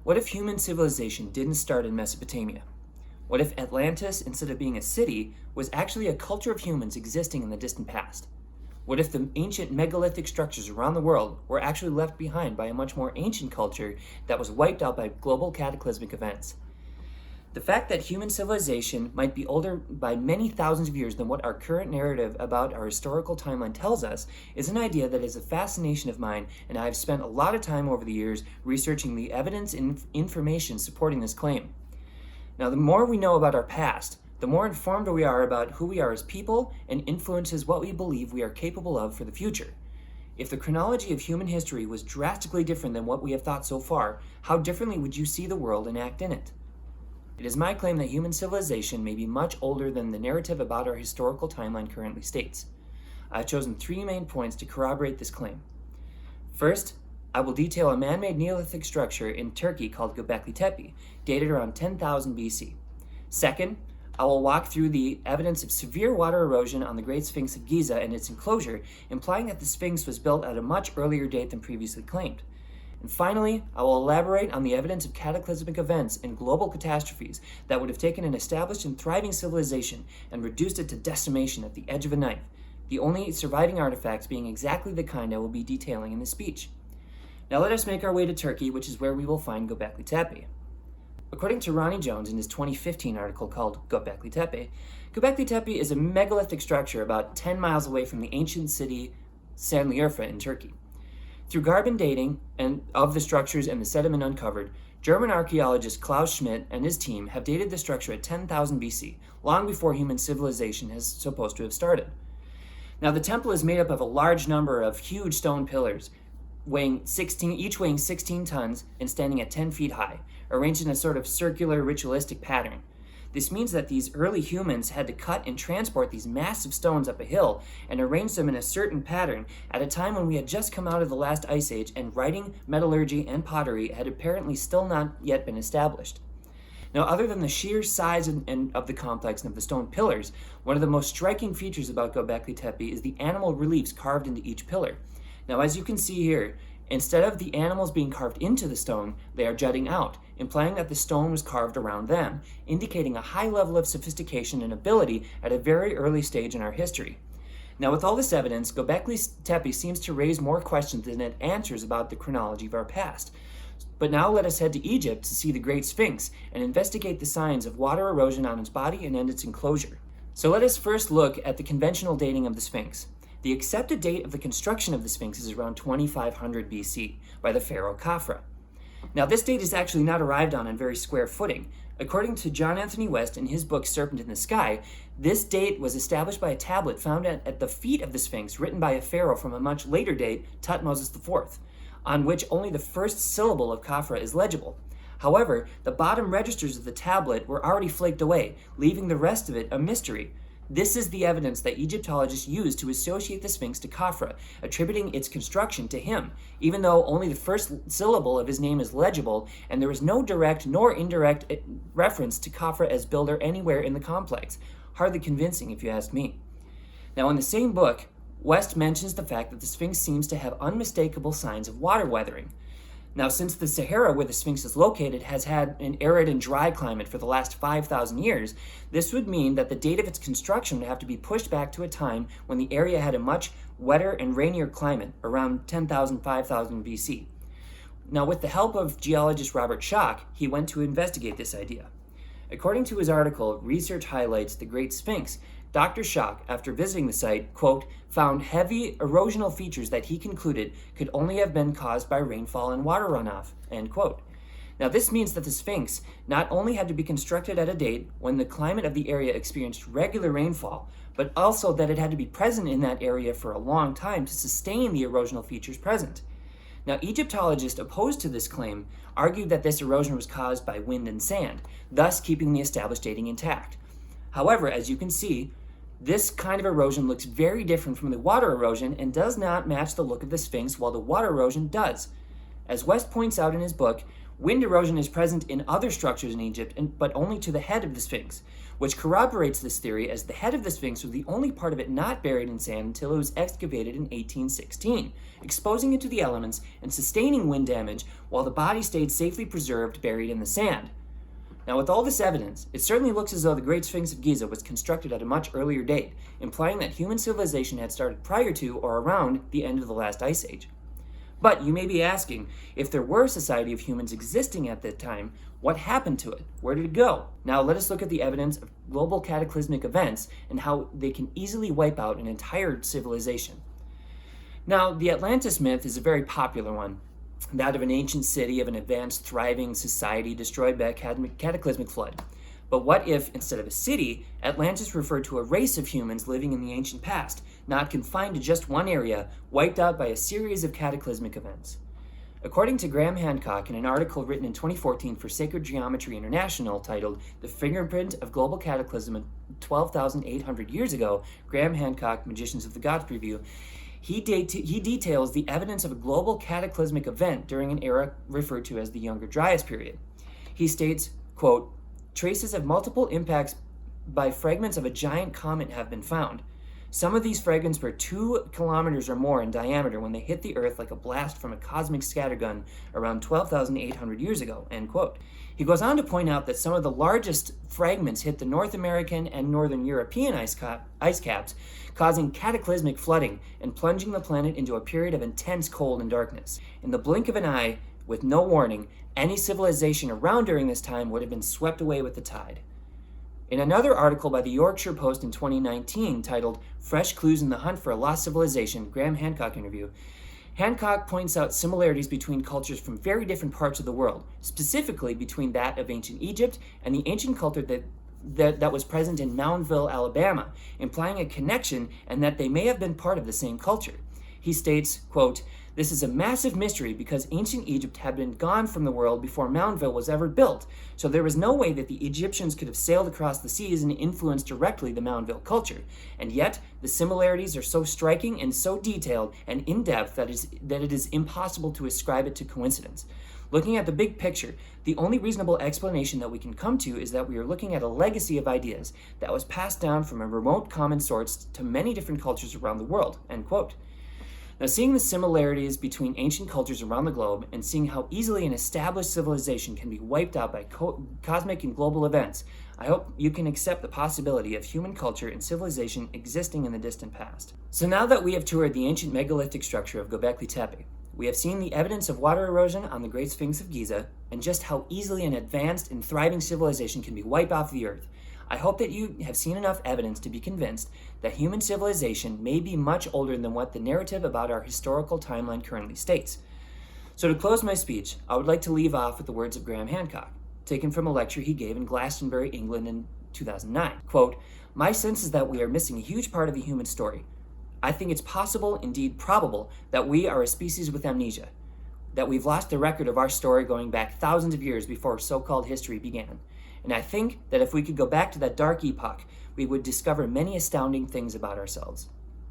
What if human civilization didn't start in Mesopotamia? What if Atlantis, instead of being a city, was actually a culture of humans existing in the distant past? What if the ancient megalithic structures around the world were actually left behind by a much more ancient culture that was wiped out by global cataclysmic events? The fact that human civilization might be older by many thousands of years than what our current narrative about our historical timeline tells us is an idea that is a fascination of mine, and I have spent a lot of time over the years researching the evidence and information supporting this claim. Now, the more we know about our past, the more informed we are about who we are as people and influences what we believe we are capable of for the future. If the chronology of human history was drastically different than what we have thought so far, how differently would you see the world and act in it? It is my claim that human civilization may be much older than the narrative about our historical timeline currently states. I've chosen 3 main points to corroborate this claim. First, I will detail a man-made Neolithic structure in Turkey called Göbekli Tepe, dated around 10,000 BC. Second, I will walk through the evidence of severe water erosion on the Great Sphinx of Giza and its enclosure, implying that the Sphinx was built at a much earlier date than previously claimed. And finally, I will elaborate on the evidence of cataclysmic events and global catastrophes that would have taken an established and thriving civilization and reduced it to decimation at the edge of a knife, the only surviving artifacts being exactly the kind I will be detailing in this speech. Now let us make our way to Turkey, which is where we will find Göbekli Tepe. According to Ronnie Jones in his 2015 article called Göbekli Tepe is a megalithic structure about 10 miles away from the ancient city Şanlıurfa in Turkey. Through carbon dating of the structures and the sediment uncovered, German archaeologist Klaus Schmidt and his team have dated the structure at 10,000 BC, long before human civilization is supposed to have started. Now, the temple is made up of a large number of huge stone pillars, each weighing 16 tons and standing at 10 feet high, arranged in a sort of circular ritualistic pattern. This means that these early humans had to cut and transport these massive stones up a hill and arrange them in a certain pattern at a time when we had just come out of the last ice age and writing, metallurgy, and pottery had apparently still not yet been established. Now, other than the sheer size of the complex and of the stone pillars, one of the most striking features about Göbekli Tepe is the animal reliefs carved into each pillar. Now, as you can see here, instead of the animals being carved into the stone, they are jutting out, implying that the stone was carved around them, indicating a high level of sophistication and ability at a very early stage in our history. Now, with all this evidence, Göbekli Tepe seems to raise more questions than it answers about the chronology of our past. But now let us head to Egypt to see the Great Sphinx and investigate the signs of water erosion on its body and its enclosure. So let us first look at the conventional dating of the Sphinx. The accepted date of the construction of the Sphinx is around 2500 BC by the pharaoh Khafra. Now, this date is actually not arrived on very square footing. According to John Anthony West in his book Serpent in the Sky, this date was established by a tablet found at the feet of the Sphinx written by a pharaoh from a much later date, Tutmosis IV, on which only the first syllable of Khafra is legible. However, the bottom registers of the tablet were already flaked away, leaving the rest of it a mystery. This is the evidence that Egyptologists use to associate the Sphinx to Khafra, attributing its construction to him, even though only the first syllable of his name is legible, and there is no direct nor indirect reference to Khafra as builder anywhere in the complex. Hardly convincing, if you ask me. Now, in the same book, West mentions the fact that the Sphinx seems to have unmistakable signs of water weathering. Now, since the Sahara where the Sphinx is located has had an arid and dry climate for the last 5,000 years, this would mean that the date of its construction would have to be pushed back to a time when the area had a much wetter and rainier climate, around 10,000, 5,000 BC. Now, with the help of geologist Robert Schoch, he went to investigate this idea. According to his article, Research Highlights the Great Sphinx, Dr. Schoch, after visiting the site, quote, found heavy erosional features that he concluded could only have been caused by rainfall and water runoff, end quote. Now, this means that the Sphinx not only had to be constructed at a date when the climate of the area experienced regular rainfall, but also that it had to be present in that area for a long time to sustain the erosional features present. Now, Egyptologists opposed to this claim argued that this erosion was caused by wind and sand, thus keeping the established dating intact. However, as you can see, this kind of erosion looks very different from the water erosion and does not match the look of the Sphinx, while the water erosion does. As West points out in his book, wind erosion is present in other structures in Egypt, but only to the head of the Sphinx, which corroborates this theory, as the head of the Sphinx was the only part of it not buried in sand until it was excavated in 1816, exposing it to the elements and sustaining wind damage while the body stayed safely preserved buried in the sand. Now, with all this evidence, it certainly looks as though the Great Sphinx of Giza was constructed at a much earlier date, implying that human civilization had started prior to or around the end of the last ice age. But you may be asking, if there were a society of humans existing at that time, what happened to it? Where did it go? Now let us look at the evidence of global cataclysmic events and how they can easily wipe out an entire civilization. Now, the Atlantis myth is a very popular one, that of an ancient city of an advanced, thriving society destroyed by a cataclysmic flood. But what if, instead of a city, Atlantis referred to a race of humans living in the ancient past, not confined to just one area, wiped out by a series of cataclysmic events? According to Graham Hancock, in an article written in 2014 for Sacred Geometry International titled The Fingerprint of Global Cataclysm 12,800 Years Ago, Graham Hancock, Magicians of the Gods Review, he details the evidence of a global cataclysmic event during an era referred to as the Younger Dryas period. He states, quote, "Traces of multiple impacts by fragments of a giant comet have been found. Some of these fragments were 2 kilometers or more in diameter when they hit the Earth like a blast from a cosmic scattergun around 12,800 years ago," end quote. He goes on to point out that some of the largest fragments hit the North American and Northern European ice caps, causing cataclysmic flooding and plunging the planet into a period of intense cold and darkness. In the blink of an eye, with no warning, any civilization around during this time would have been swept away with the tide. In another article by the Yorkshire Post in 2019 titled Fresh Clues in the Hunt for a Lost Civilization, Graham Hancock interview, Hancock points out similarities between cultures from very different parts of the world, specifically between that of ancient Egypt and the ancient culture that was present in Moundville, Alabama, implying a connection and that they may have been part of the same culture. He states, quote, "This is a massive mystery because ancient Egypt had been gone from the world before Moundville was ever built, so there was no way that the Egyptians could have sailed across the seas and influenced directly the Moundville culture. And yet, the similarities are so striking and so detailed and in-depth that it is impossible to ascribe it to coincidence. Looking at the big picture, the only reasonable explanation that we can come to is that we are looking at a legacy of ideas that was passed down from a remote common source to many different cultures around the world," end quote. Now, seeing the similarities between ancient cultures around the globe and seeing how easily an established civilization can be wiped out by cosmic and global events, I hope you can accept the possibility of human culture and civilization existing in the distant past. So now that we have toured the ancient megalithic structure of Göbekli Tepe, we have seen the evidence of water erosion on the Great Sphinx of Giza, and just how easily an advanced and thriving civilization can be wiped off the earth. I hope that you have seen enough evidence to be convinced that human civilization may be much older than what the narrative about our historical timeline currently states. So to close my speech, I would like to leave off with the words of Graham Hancock, taken from a lecture he gave in Glastonbury, England in 2009. Quote, "My sense is that we are missing a huge part of the human story. I think it's possible, indeed probable, that we are a species with amnesia, that we've lost the record of our story going back thousands of years before so-called history began. And I think that if we could go back to that dark epoch, we would discover many astounding things about ourselves."